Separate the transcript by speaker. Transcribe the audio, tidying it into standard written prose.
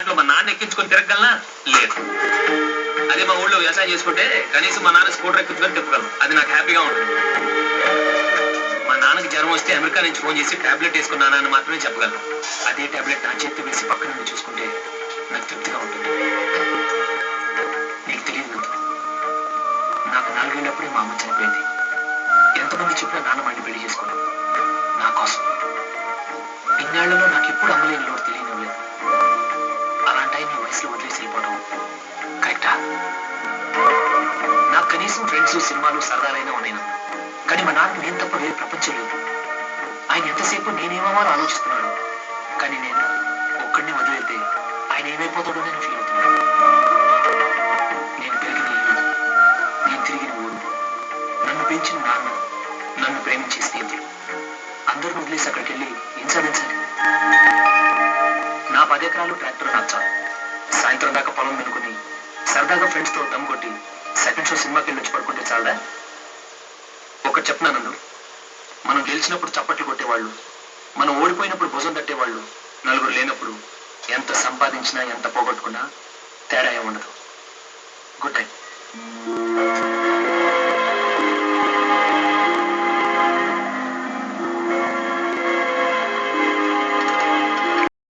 Speaker 1: మా నాన్న ఎక్కించుకొని తిరగలనా లేదు. అదే మా ఊళ్ళో వ్యవసాయం చేసుకుంటే కనీసం మా నాన్న స్కూటర్ ఎక్కించుకొని తిప్పగలను. అది నాకు హ్యాపీగా ఉంటుంది. మా నాన్నకి జ్వరం వస్తే అమెరికా నుంచి ఫోన్ చేసి టాబ్లెట్ వేసుకున్నానా అని మాత్రమే చెప్పగలను. అదే టాబ్లెట్ నా చేతి వేసి పక్కన నుండి చూసుకుంటే నాకు తృప్తిగా ఉంటుంది. నీకు తెలియదు నందు, నాకు 4 ఏళ్ళప్పుడే మా అమ్మ చనిపోయింది. ఎంతమంది చెప్పినా నాన్న మళ్ళీ పెళ్లి చేసుకోలేదు నా కోసం. ఇన్నేళ్లలో నాకు ఎప్పుడు అమ్మలేని లోటు తెలియనివ్వలేదు. అలాంటి నీ వయసులో వదిలేసి వెళ్ళిపోవడం కరెక్టా? నాకు కనీసం ఫ్రెండ్స్, సినిమాలు, సరదాలైనా ఉన్నాయి. కానీ మా నాన్నకు నేను తప్ప వేరే ప్రపంచం లేదు. ఆయన ఎంతసేపు నేనేమోవాలో ఆలోచిస్తున్నాడు. కానీ నేను ఒక్కడిని వదిలేస్తే ఆయన ఏమైపోతాడో నేను ఫీల్ అవుతున్నాను. నేను పెరిగిన ఇల్లు, నేను తిరిగిన ఊరు, నన్ను పెంచిన నాన్న, నన్ను ప్రేమించే స్నేహితులు అందరిని వదిలేసి అక్కడికి వెళ్ళి ఏం సాధించాలి? నా 10 ఎకరాలు ట్రాక్టర్ నాకు చాలు. సాయంత్రం దాకా పొలం వెనుకొని సరదాగా ఫ్రెండ్స్తో దమ్ కొట్టి సెకండ్ షో సినిమాకి వెళ్ళి వచ్చి పడుకుంటే చాలదా? ఒకటి చెప్తున్నాను, మనం గెలిచినప్పుడు చప్పట్లు కొట్టేవాళ్ళు, మనం ఓడిపోయినప్పుడు భుజం తట్టేవాళ్ళు నలుగురు లేనప్పుడు ఎంత సంపాదించినా ఎంత పోగొట్టుకున్నా తేడా ఏముండదు. Good night.